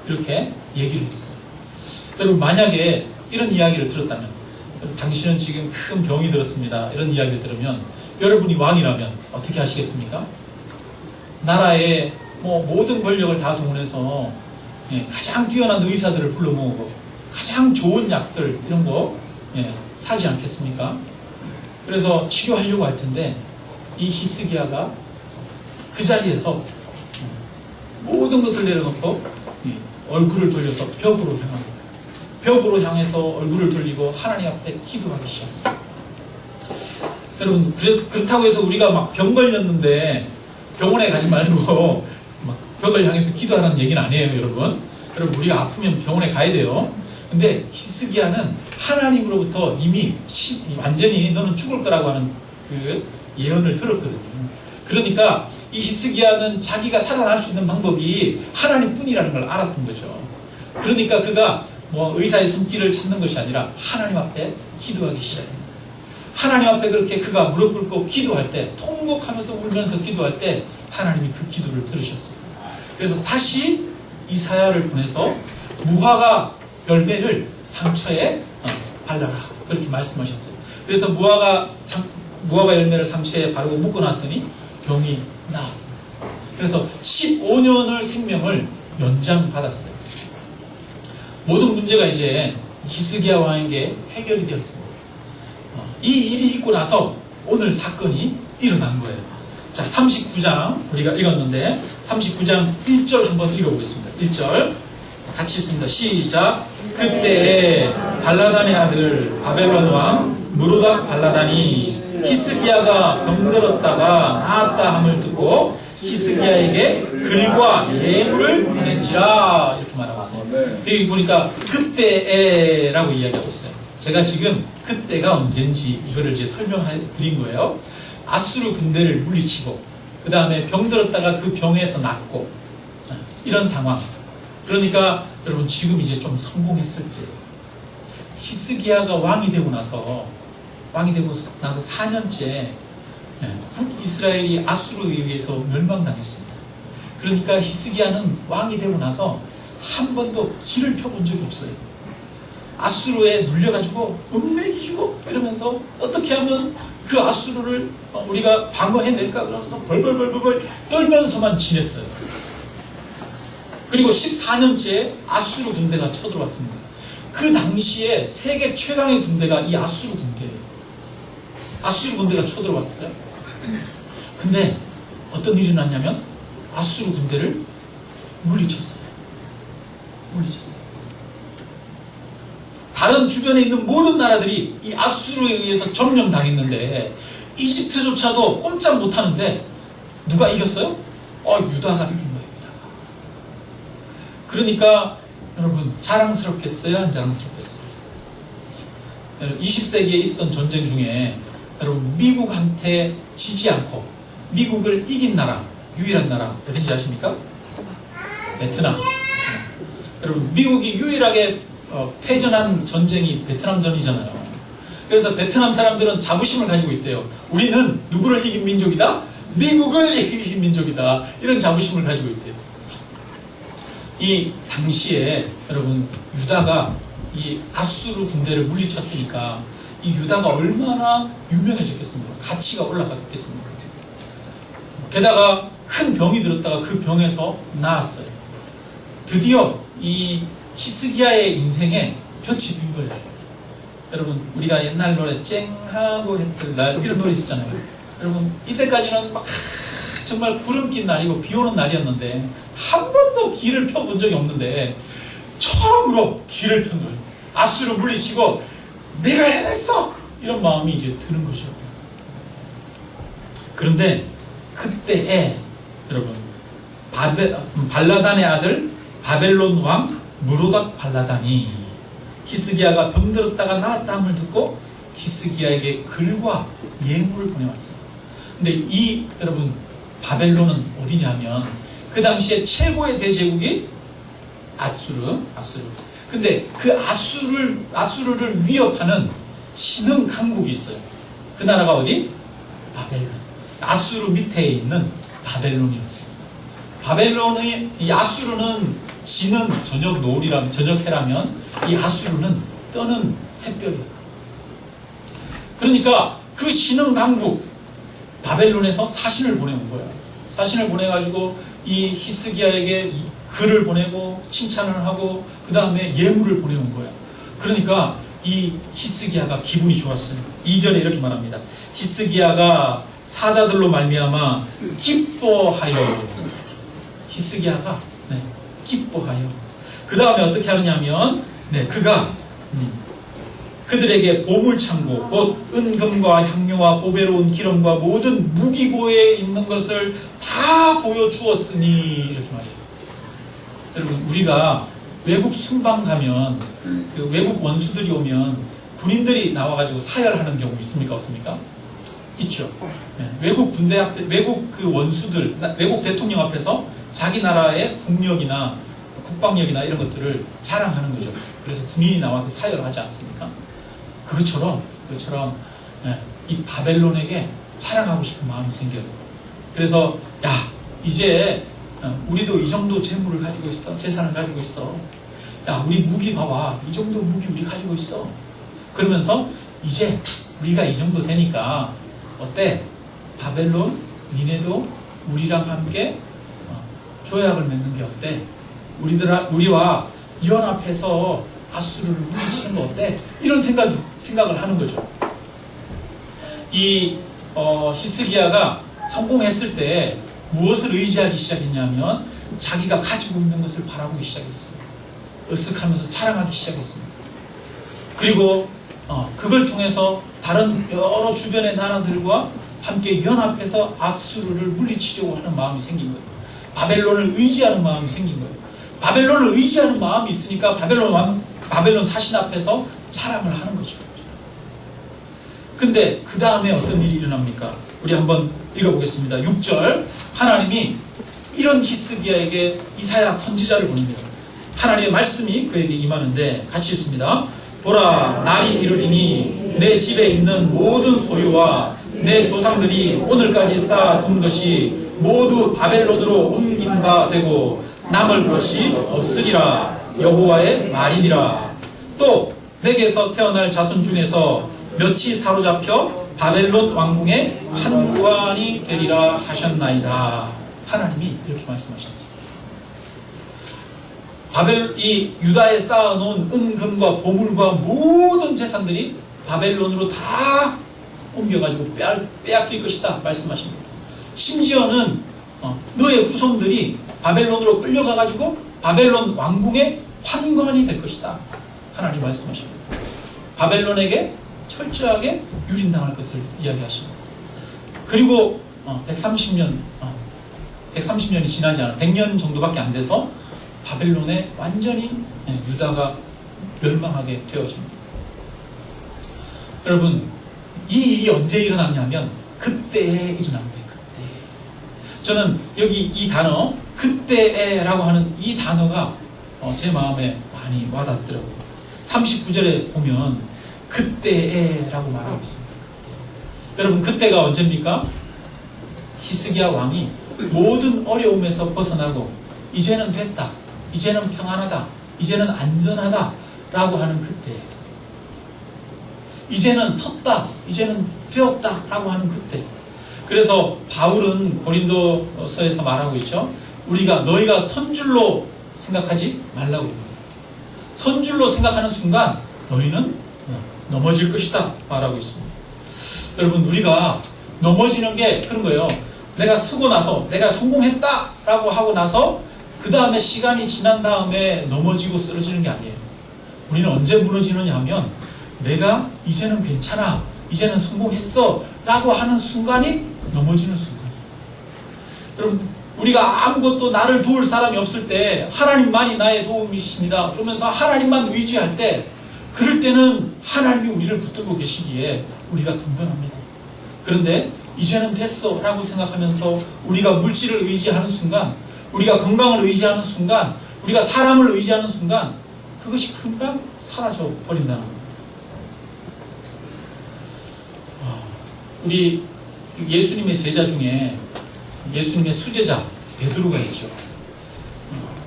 이렇게 얘기를 했어요. 여러분 만약에 이런 이야기를 들었다면 당신은 지금 큰 병이 들었습니다. 이런 이야기를 들으면 여러분이 왕이라면 어떻게 하시겠습니까? 나라의 모든 권력을 다 동원해서 가장 뛰어난 의사들을 불러 모으고 가장 좋은 약들 이런 거 사지 않겠습니까? 그래서 치료하려고 할 텐데 이 히스기야가 그 자리에서 모든 것을 내려놓고 얼굴을 돌려서 벽으로 향합니다. 벽으로 향해서 얼굴을 돌리고 하나님 앞에 기도하기 시작합니다. 여러분 그렇다고 해서 우리가 막 병 걸렸는데 병원에 가지 말고 막 벽을 향해서 기도하라는 얘기는 아니에요, 여러분. 여러분 우리가 아프면 병원에 가야 돼요. 근데 히스기야는 하나님으로부터 이미 완전히 너는 죽을 거라고 하는 그 예언을 들었거든요. 그러니까 이 히스기야는 자기가 살아날 수 있는 방법이 하나님뿐이라는 걸 알았던 거죠. 그러니까 그가 의사의 손길을 찾는 것이 아니라 하나님 앞에 기도하기 시작합니다. 하나님 앞에 그렇게 그가 무릎 꿇고 기도할 때, 통곡하면서 울면서 기도할 때 하나님이 그 기도를 들으셨어요. 그래서 다시 이사야를 보내서 무화과 열매를 상처에 발라라 그렇게 말씀하셨어요. 그래서 무화과 열매를 상처에 바르고 묶어놨더니 병이 나았습니다. 그래서 15년을 생명을 연장받았어요. 모든 문제가 이제 히스기야 왕에게 해결이 되었습니다. 이 일이 있고 나서 오늘 사건이 일어난 거예요. 자, 39장 우리가 읽었는데 39장 1절 한번 읽어보겠습니다. 1절 같이 읽습니다. 시작. 그때 발라단의 아들 바벨론 왕 무로닥 발라단이 히스기야가 병들었다가 나았다 함을 듣고 히스기야에게 글과 예물을 보낸지라 이렇게 말하고 있어요. 여기 보니까 그때라고 이야기하고 있어요. 제가 지금 그때가 언젠지 이거를 이제 설명해 드린 거예요. 아수르 군대를 물리치고 그 다음에 병들었다가 그 병에서 낫고 이런 상황. 그러니까 여러분 지금 이제 좀 성공했을 때 히스기야가 왕이 되고 나서 4년째 북이스라엘이 아수르에 의해서 멸망당했습니다. 그러니까 히스기야는 왕이 되고 나서 한 번도 길을 펴본 적이 없어요. 아수르에 눌려가지고 음맥이 주고 이러면서 어떻게 하면 그 아수르를 우리가 방어해낼까 그러면서 벌벌벌벌 떨면서만 지냈어요. 그리고 14년째 아수르 군대가 쳐들어왔습니다. 그 당시에 세계 최강의 군대가 이 아수르 군대예요. 아수르 군대가 쳐들어왔어요. 근데 어떤 일이 났냐면 아수르 군대를 물리쳤어요. 다른 주변에 있는 모든 나라들이 이 아수르에 의해서 점령당했는데 이집트조차도 꼼짝 못하는데 누가 이겼어요? 유다가 이긴 거예요. 유다가. 그러니까 여러분 자랑스럽겠어요? 안 자랑스럽겠어요? 20세기에 있었던 전쟁 중에 여러분 미국한테 지지 않고 미국을 이긴 나라 유일한 나라 어딘지 아십니까? 베트남. 여러분 미국이 유일하게 패전한 전쟁이 베트남전이잖아요. 그래서 베트남 사람들은 자부심을 가지고 있대요. 우리는 누구를 이긴 민족이다? 미국을 이긴 민족이다. 이런 자부심을 가지고 있대요. 이 당시에 여러분 유다가 이 아수르 군대를 물리쳤으니까 이 유다가 얼마나 유명해졌겠습니까? 가치가 올라갔겠습니까? 게다가 큰 병이 들었다가 그 병에서 나았어요. 드디어 이 히스기야의 인생에 볕이 든 거예요. 여러분 우리가 옛날 노래 쨍하고 했던 날 이런 노래 있었잖아요. 여러분 이때까지는 막 정말 구름 낀 날이고 비 오는 날이었는데 한 번도 길을 펴본 적이 없는데 처음으로 길을 편 거예요. 아수르 물리치고 내가 해냈어! 이런 마음이 이제 드는 거죠. 그런데 그때에 여러분 발라단의 아들 바벨론 왕 무로닥 발라단이 히스기야가 병들었다가 나았다 함을 듣고 히스기야에게 글과 예물을 보내왔어요. 근데 이 여러분 바벨론은 어디냐면 그 당시에 최고의 대제국이 아수르. 근데 그 아수르를 위협하는 신흥 강국이 있어요. 그 나라가 어디? 바벨론. 아수르 밑에 있는 바벨론이었어요. 이 아수르는 지는 저녁 해라면 이 아수르는 떠는 샛별이에요. 그러니까 그 신흥 강국 바벨론에서 사신을 보내온 거예요. 사신을 보내가지고 이 히스기야에게 글을 보내고 칭찬을 하고 그 다음에 예물을 보내온 거예요. 그러니까 이 히스기야가 기분이 좋았어요. 2절에 이렇게 말합니다. 히스기야가 사자들로 말미암아 기뻐하여. 히스기야가 기뻐하여. 그 다음에 어떻게 하느냐면 그가 그들에게 보물창고 곧 은금과 향료와 보배로운 기름과 모든 무기고에 있는 것을 다 보여주었으니 이렇게 말해요. 여러분 우리가 외국 순방 가면 그 외국 원수들이 오면 군인들이 나와가지고 사열하는 경우 있습니까? 없습니까? 있죠. 외국 군대 앞에 외국 그 원수들 외국 대통령 앞에서 자기 나라의 국력이나 국방력이나 이런 것들을 자랑하는 거죠. 그래서 군인이 나와서 사열하지 않습니까? 그것처럼 이 바벨론에게 자랑하고 싶은 마음이 생겨요. 그래서 이제 우리도 이 정도 재물을 가지고 있어. 재산을 가지고 있어. 우리 무기 봐봐. 이 정도 무기 우리 가지고 있어. 그러면서 이제 우리가 이 정도 되니까 어때? 바벨론 니네도 우리랑 함께 조약을 맺는 게 어때? 우리와 연합해서 아수르를 물리치는 거 어때? 이런 생각을 하는 거죠. 이 히스기야가 성공했을 때 무엇을 의지하기 시작했냐면 자기가 가지고 있는 것을 바라보기 시작했어요. 으쓱하면서 자랑하기 시작했습니다. 그리고 그걸 통해서 다른 여러 주변의 나라들과 함께 연합해서 아수르를 물리치려고 하는 마음이 생긴 거예요. 바벨론을 의지하는 마음이 생긴 거예요. 바벨론을 의지하는 마음이 있으니까 바벨론 사신 앞에서 자랑을 하는 거죠. 근데 그 다음에 어떤 일이 일어납니까? 우리 한번 읽어보겠습니다. 6절, 하나님이 이런 히스기야에게 이사야 선지자를 보낸대요. 하나님의 말씀이 그에게 임하는데 같이 읽습니다. 보라, 날이 이르리니 내 집에 있는 모든 소유와 내 조상들이 오늘까지 쌓아둔 것이 모두 바벨론으로 옮긴 바 되고 남을 것이 없으리라. 여호와의 말이니라. 또 내게서 태어날 자손 중에서 몇이 사로잡혀 바벨론 왕궁의 환관이 되리라 하셨나이다. 하나님이 이렇게 말씀하셨습니다. 이 유다에 쌓아놓은 은금과 보물과 모든 재산들이 바벨론으로 다 옮겨가지고 빼앗길 것이다 말씀하십니다. 심지어는 너의 후손들이 바벨론으로 끌려가가지고 바벨론 왕궁의 환관이 될 것이다. 하나님 말씀하십니다. 바벨론에게 철저하게 유린당할 것을 이야기하십니다. 그리고 130년이 지나지 않아 100년 정도밖에 안 돼서 바벨론에 완전히 유다가 멸망하게 되어집니다. 여러분, 이 일이 언제 일어났냐면 그때에 일어난 거예요. 그때. 저는 여기 이 단어 그때에라고 하는 이 단어가 제 마음에 많이 와닿더라고요. 39절에 보면 그때에라고 말하고 있습니다. 그때. 여러분, 그때가 언제입니까? 히스기야 왕이 모든 어려움에서 벗어나고 이제는 됐다, 이제는 평안하다, 이제는 안전하다 라고 하는 그때, 이제는 섰다, 이제는 되었다 라고 하는 그때. 그래서 바울은 고린도서에서 말하고 있죠. 너희가 선줄로 생각하지 말라고 합니다. 선줄로 생각하는 순간 너희는 넘어질 것이다 말하고 있습니다. 여러분, 우리가 넘어지는 게 그런 거예요. 내가 쓰고 나서 내가 성공했다 라고 하고 나서 그 다음에 시간이 지난 다음에 넘어지고 쓰러지는 게 아니에요. 우리는 언제 무너지느냐 하면 내가 이제는 괜찮아, 이제는 성공했어 라고 하는 순간이 넘어지는 순간이에요. 여러분, 우리가 아무것도 나를 도울 사람이 없을 때 하나님만이 나의 도움이십니다 그러면서 하나님만 의지할 때, 그럴 때는 하나님이 우리를 붙들고 계시기에 우리가 든든합니다. 그런데 이제는 됐어 라고 생각하면서 우리가 물질을 의지하는 순간, 우리가 건강을 의지하는 순간, 우리가 사람을 의지하는 순간 그것이 금방 사라져 버린다는 겁니다. 우리 예수님의 제자 중에 예수님의 수제자 베드로가 있죠.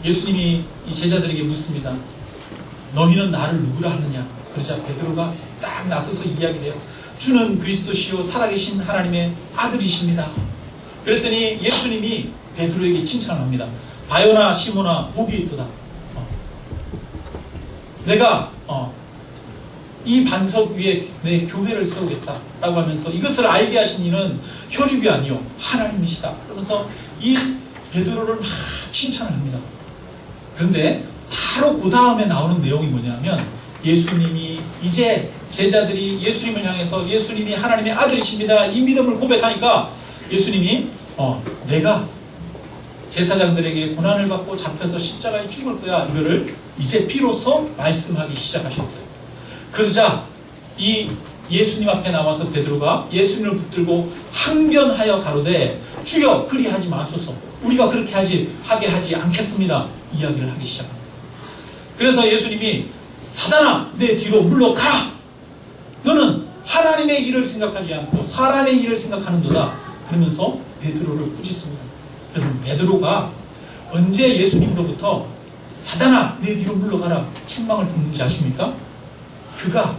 예수님이 이 제자들에게 묻습니다. 너희는 나를 누구라 하느냐? 그러자 베드로가 딱 나서서 이야기를 해요. 주는 그리스도시요 살아계신 하나님의 아들이십니다. 그랬더니 예수님이 베드로에게 칭찬을 합니다. 바요나 시모나 복이 있도다. 내가 이 반석 위에 내 교회를 세우겠다 라고 하면서 이것을 알게 하신 이는 혈육이 아니요 하나님이시다 그러면서 이 베드로를 막 칭찬을 합니다. 그런데 바로 그 다음에 나오는 내용이 뭐냐면, 예수님이 이제 제자들이 예수님을 향해서 예수님이 하나님의 아들이십니다 이 믿음을 고백하니까 예수님이 내가 제사장들에게 고난을 받고 잡혀서 십자가에 죽을 거야, 이거를 이제 비로소 말씀하기 시작하셨어요. 그러자 이 예수님 앞에 나와서 베드로가 예수님을 붙들고 항변하여 가로되 주여 그리하지 마소서, 우리가 그렇게 하게 하지 않겠습니다 이야기를 하기 시작합니다. 그래서 예수님이 사단아 내 뒤로 물러가라, 너는 하나님의 일을 생각하지 않고 사람의 일을 생각하는도다 그러면서 베드로를 꾸짖습니다. 여러분, 베드로가 언제 예수님으로부터 사단아 내 뒤로 물러가라 책망을 듣는지 아십니까? 그가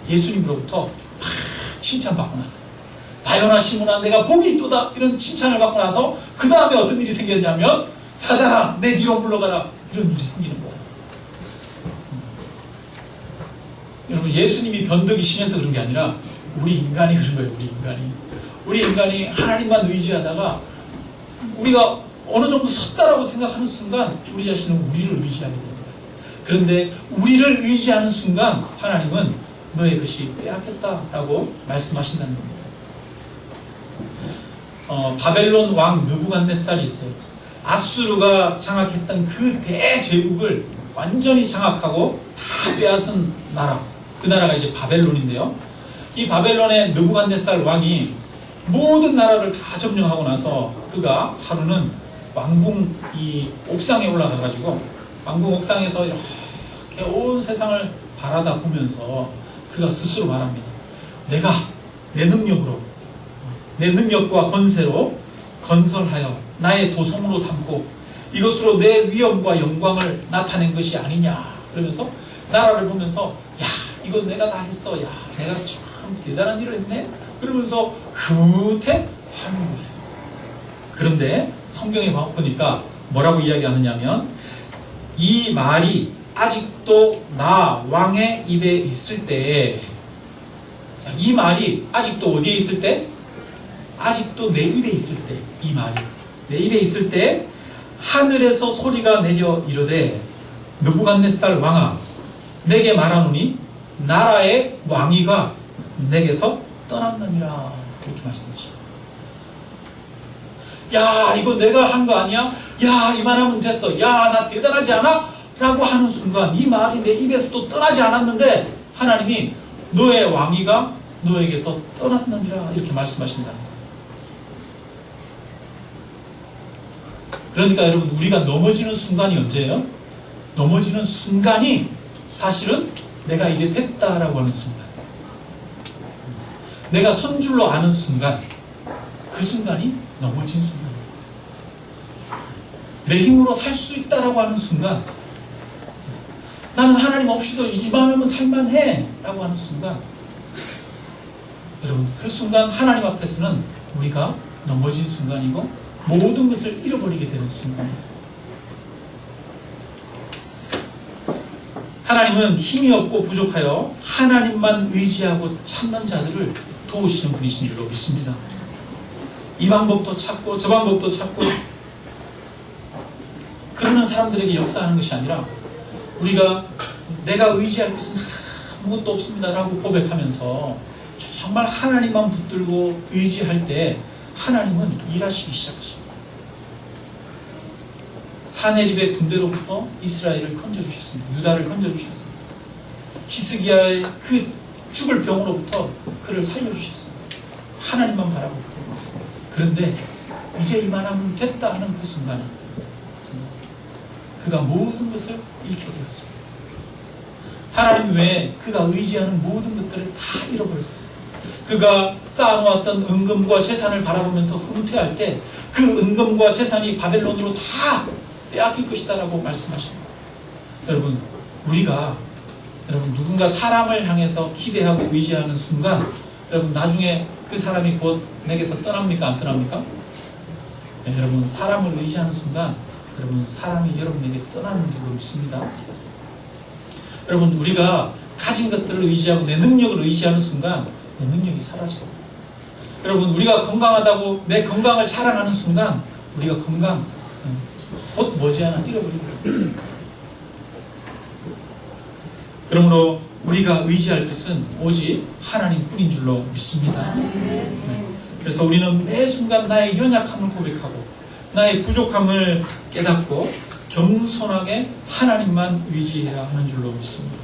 예수님으로부터 막 칭찬받고 나서, 바요나 시모나 내가 복이 있도다 이런 칭찬을 받고 나서 그 다음에 어떤 일이 생겼냐면 사단아 내 뒤로 물러가라, 이런 일이 생기는 거예요. 여러분, 예수님이 변덕이 심해서 그런 게 아니라 우리 인간이 그런 거예요. 우리 인간이 하나님만 의지하다가 우리가 어느 정도 섰다라고 생각하는 순간 우리 자신은 우리를 의지하게 됩니다. 그런데 우리를 의지하는 순간 하나님은 너의 것이 빼앗겼다라고 말씀하신다는 겁니다. 바벨론 왕 느부갓네살이 있어요. 아수르가 장악했던 그 대제국을 완전히 장악하고 다 빼앗은 나라, 그 나라가 이제 바벨론인데요. 이 바벨론의 느부갓네살 왕이 모든 나라를 다 점령하고 나서 그가 하루는 왕궁 이 옥상에 올라가가지고 왕궁 옥상에서 이렇게 온 세상을 바라다 보면서 그가 스스로 말합니다. 내가 내 능력으로, 내 능력과 권세로 건설하여 나의 도성으로 삼고 이것으로 내 위엄과 영광을 나타낸 것이 아니냐. 그러면서 나라를 보면서 야, 이거 내가 다 했어. 야, 내가 참 대단한 일을 했네. 그러면서 흐뭇해 하는 거예요. 그런데 성경에 보니까 뭐라고 이야기하느냐면 이 말이 아직도 나 왕의 입에 있을 때, 자, 이 말이 아직도 어디에 있을 때? 아직도 내 입에 있을 때, 이 말이 내 입에 있을 때 하늘에서 소리가 내려 이르되 느부갓네살 왕아 내게 말하노니 나라의 왕위가 내게서 떠났느니라. 이렇게 말씀하십니다. 야, 이거 내가 한 거 아니야? 야, 이만하면 됐어. 야, 나 대단하지 않아? 라고 하는 순간 이 말이 내 입에서 또 떠나지 않았는데 하나님이 너의 왕위가 너에게서 떠났느니라 이렇게 말씀하신다. 그러니까 여러분, 우리가 넘어지는 순간이 언제예요? 넘어지는 순간이 사실은 내가 이제 됐다라고 하는 순간, 내가 선 줄로 아는 순간, 그 순간이 넘어진 순간이에요. 내 힘으로 살 수 있다라고 하는 순간, 나는 하나님 없이도 이만하면 살만해 라고 하는 순간, 여러분, 그 순간 하나님 앞에서는 우리가 넘어진 순간이고 모든 것을 잃어버리게 되는 순간이에요. 하나님은 힘이 없고 부족하여 하나님만 의지하고 참는 자들을 도우시는 분이신 줄로 믿습니다. 이 방법도 찾고 저 방법도 찾고 그러는 사람들에게 역사하는 것이 아니라 우리가 내가 의지할 것은 아무것도 없습니다 라고 고백하면서 정말 하나님만 붙들고 의지할 때 하나님은 일하시기 시작하십니다. 사네립의 군대로부터 이스라엘을 건져주셨습니다. 유다를 건져주셨습니다. 히스기야의 그 죽을 병으로부터 그를 살려주셨습니다. 하나님만 바라보고. 그런데 이제 이만하면 됐다 하는 그 순간에 그가 모든 것을 잃게 되었습니다. 하나님 외에 그가 의지하는 모든 것들을 다 잃어버렸어요. 그가 쌓아놓았던 은금과 재산을 바라보면서 흐뭇해할 때 그 은금과 재산이 바벨론으로 다 빼앗길 것이다 라고 말씀하십니다. 여러분, 우리가 누군가 사람을 향해서 기대하고 의지하는 순간 여러분 나중에 그 사람이 곧 내게서 떠납니까? 안 떠납니까? 네, 여러분, 사람을 의지하는 순간 여러분 사람이 여러분에게 떠나는 줄로 믿습니다. 여러분, 우리가 가진 것들을 의지하고 내 능력을 의지하는 순간 내 능력이 사라지고, 여러분, 우리가 건강하다고 내 건강을 자랑하는 순간 우리가 건강 곧 머지않아 잃어버립니다. 그러므로 우리가 의지할 것은 오직 하나님뿐인 줄로 믿습니다. 네. 그래서 우리는 매 순간 나의 연약함을 고백하고 나의 부족함을 깨닫고 겸손하게 하나님만 의지해야 하는 줄로 믿습니다.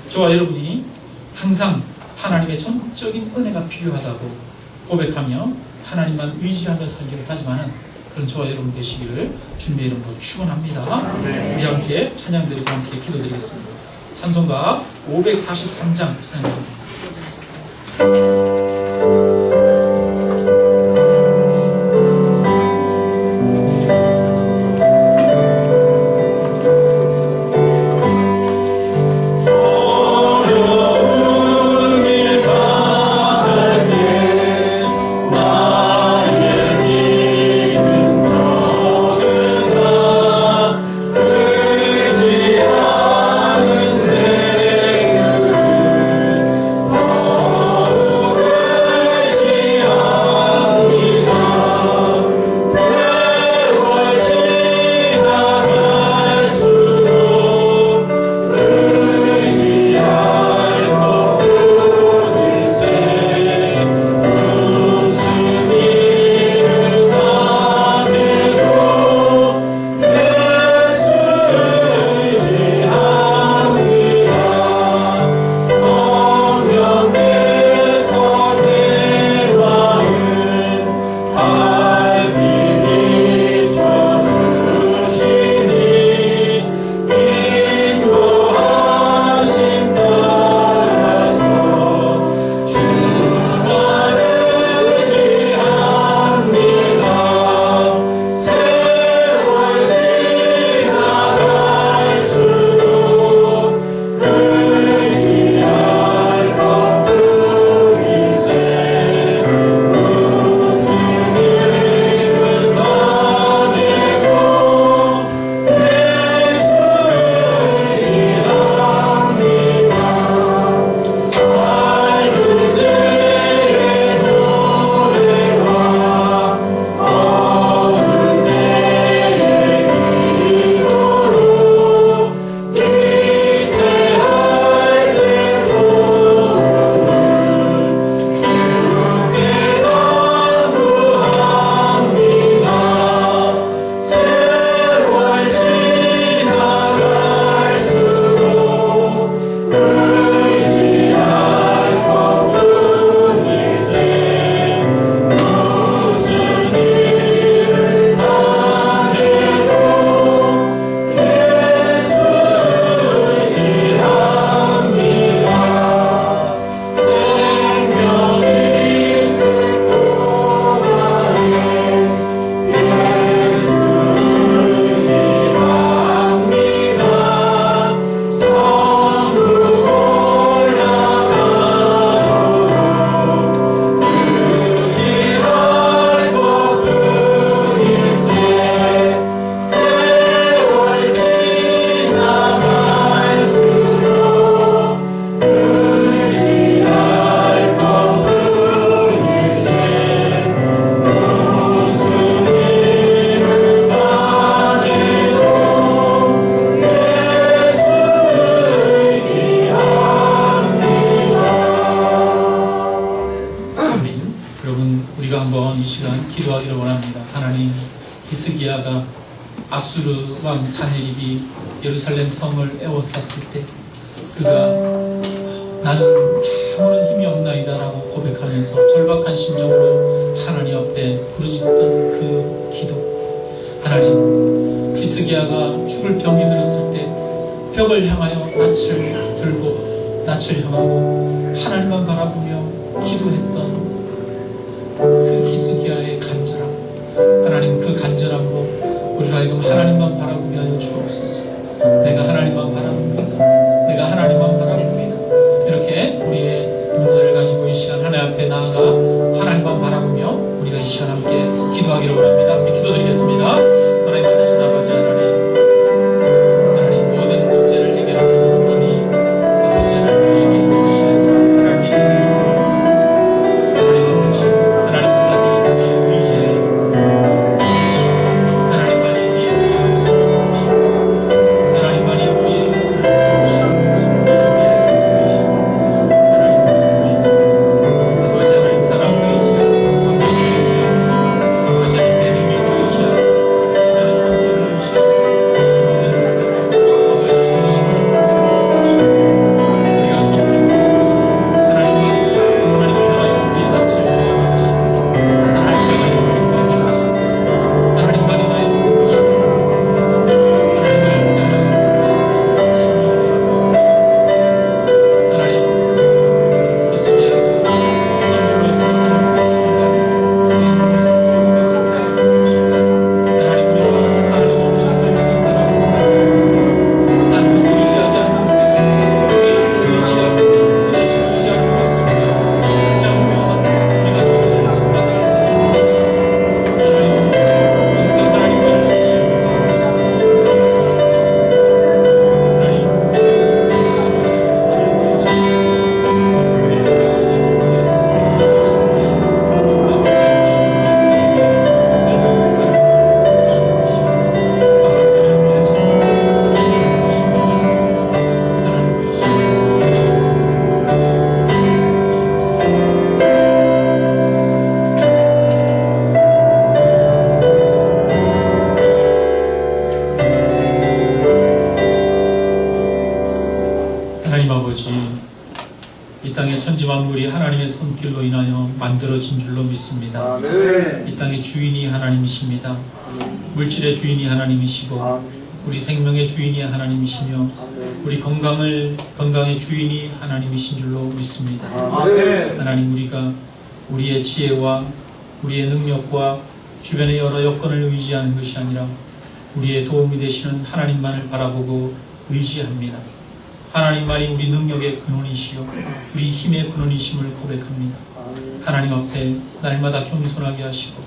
저와 여러분이 항상 하나님의 전적인 은혜가 필요하다고 고백하며 하나님만 의지하며 살기를 다짐하는 그런 저와 여러분 되시기를 주님의 이름으로 축원합니다. 우리 함께 찬양드리고 함께 기도드리겠습니다. 찬송가 543장 찬양드립니다. 나의 히스기야가 아수르 왕 사네립이 예루살렘 성을 에워쌌을 때 그가 나는 아무런 힘이 없나이다 라고 고백하면서 절박한 심정으로 하나님 앞에 부르짖던 그 기도. 하나님, 히스기야가 죽을 병이 들었을 때 벽을 향하여 낯을 들고 낯을 향하고 하나님만 바라보며 기도했던 그 히스기야의 간절함, 하나님 그 간절함으로 우리가 하여금 하나님만 바라보게 하여 주옵소서. 내가 하나님만 바라봅니다. 내가 하나님만 바라봅니다. 이렇게 우리의 문제를 가지고 이 시간 하나님 앞에 나아가 하나님만 바라보며 우리가 이 시간 함께 기도하기를 원합니다. 함께 기도드리겠습니다. 하나님 아버지, 아버지 하나님 모든 문제를 해결하는 주님이 아버지 하나님 우리에게 이루시는 하나님 믿음을 주옵소서. 하나님 아버지, 하나님만이 우리의 의지하여 하나님만이 우리의 감사를 삼으시고 하나님만이 우리의 이 땅의 천지만물이 하나님의 손길로 인하여 만들어진 줄로 믿습니다. 아멘. 이 땅의 주인이 하나님이십니다. 물질의 주인이 하나님이시고 우리 생명의 주인이 하나님이시며 우리 건강의 주인이 하나님이신 줄로 믿습니다. 아멘. 하나님, 우리가 우리의 지혜와 우리의 능력과 주변의 여러 여건을 의지하는 것이 아니라 우리의 도움이 되시는 하나님만을 바라보고 의지합니다. 하나님만이 우리 능력의 근원이시요 우리 힘의 근원이심을 고백합니다. 하나님 앞에 날마다 겸손하게 하시고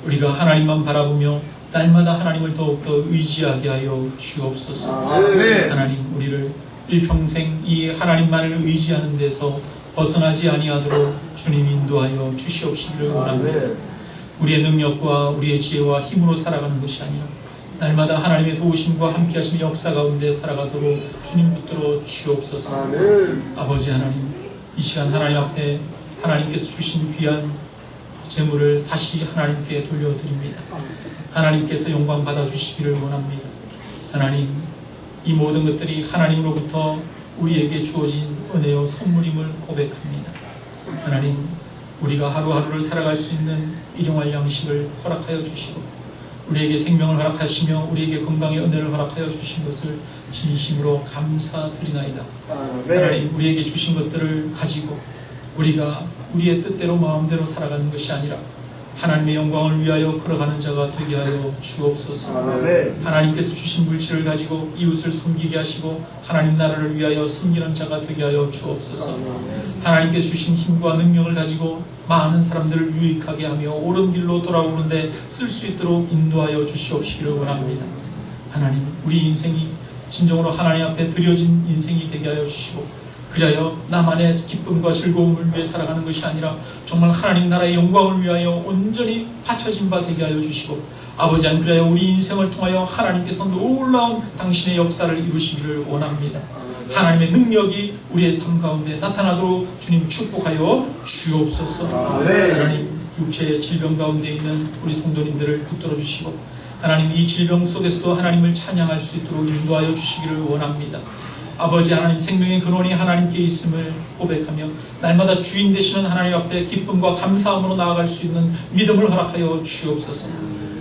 우리가 하나님만 바라보며 날마다 하나님을 더욱더 의지하게 하여 주옵소서. 아멘. 하나님, 우리를 일평생 이 하나님만을 의지하는 데서 벗어나지 아니하도록 주님 인도하여 주시옵시기를 원합니다. 우리의 능력과 우리의 지혜와 힘으로 살아가는 것이 아니라 날마다 하나님의 도우심과 함께하심의 역사 가운데 살아가도록 주님 붙들어 주옵소서. 아멘. 아버지 하나님, 이 시간 하나님 앞에 하나님께서 주신 귀한 재물을 다시 하나님께 돌려드립니다. 하나님께서 영광 받아주시기를 원합니다. 하나님, 이 모든 것들이 하나님으로부터 우리에게 주어진 은혜요 선물임을 고백합니다. 하나님, 우리가 하루하루를 살아갈 수 있는 일용할 양식을 허락하여 주시고 우리에게 생명을 허락하시며 우리에게 건강의 은혜를 허락하여 주신 것을 진심으로 감사드리나이다. 하나님, 우리에게 주신 것들을 가지고 우리가 우리의 뜻대로 마음대로 살아가는 것이 아니라 하나님의 영광을 위하여 걸어가는 자가 되게 하여 주옵소서. 하나님께서 주신 물질을 가지고 이웃을 섬기게 하시고 하나님 나라를 위하여 섬기는 자가 되게 하여 주옵소서. 하나님께서 주신 힘과 능력을 가지고 많은 사람들을 유익하게 하며 옳은 길로 돌아오는데 쓸 수 있도록 인도하여 주시옵시기를 원합니다. 하나님, 우리 인생이 진정으로 하나님 앞에 드려진 인생이 되게 하여 주시고 그리하여 나만의 기쁨과 즐거움을 위해 살아가는 것이 아니라 정말 하나님 나라의 영광을 위하여 온전히 바쳐진 바 되게 하여 주시고 아버지 하나님, 그리하여 우리 인생을 통하여 하나님께서 놀라운 당신의 역사를 이루시기를 원합니다. 하나님의 능력이 우리의 삶 가운데 나타나도록 주님 축복하여 주옵소서. 하나님, 육체의 질병 가운데 있는 우리 성도님들을 붙들어 주시고 하나님 이 질병 속에서도 하나님을 찬양할 수 있도록 인도하여 주시기를 원합니다. 아버지 하나님 생명의 근원이 하나님께 있음을 고백하며 날마다 주인 되시는 하나님 앞에 기쁨과 감사함으로 나아갈 수 있는 믿음을 허락하여 주옵소서.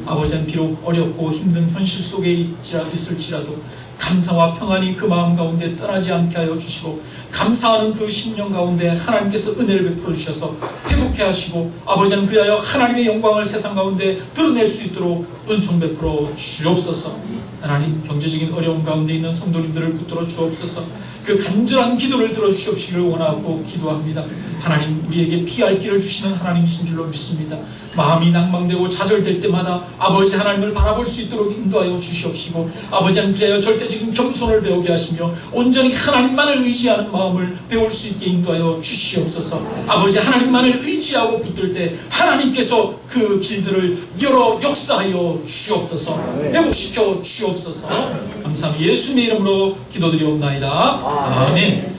아버지는 비록 어렵고 힘든 현실 속에 있을지라도 감사와 평안이 그 마음 가운데 떠나지 않게 하여 주시고 감사하는 그 심령 가운데 하나님께서 은혜를 베풀어 주셔서 회복해 하시고 아버지는 그리하여 하나님의 영광을 세상 가운데 드러낼 수 있도록 은총 베풀어 주옵소서. 하나님 경제적인 어려움 가운데 있는 성도님들을 붙들어 주옵소서. 그 간절한 기도를 들어주시기를 원하고 기도합니다. 하나님 우리에게 피할 길을 주시는 하나님이신 줄로 믿습니다. 마음이 낭망되고 좌절될 때마다 아버지 하나님을 바라볼 수 있도록 인도하여 주시옵시고 아버지는 그래야 절대적인 겸손을 배우게 하시며 온전히 하나님만을 의지하는 마음을 배울 수 있게 인도하여 주시옵소서. 아버지 하나님만을 의지하고 붙들 때 하나님께서 그 길들을 열어 역사하여 주옵소서. 회복시켜 주옵소서. 감사합니다. 예수님의 이름으로 기도드리옵나이다. 아멘.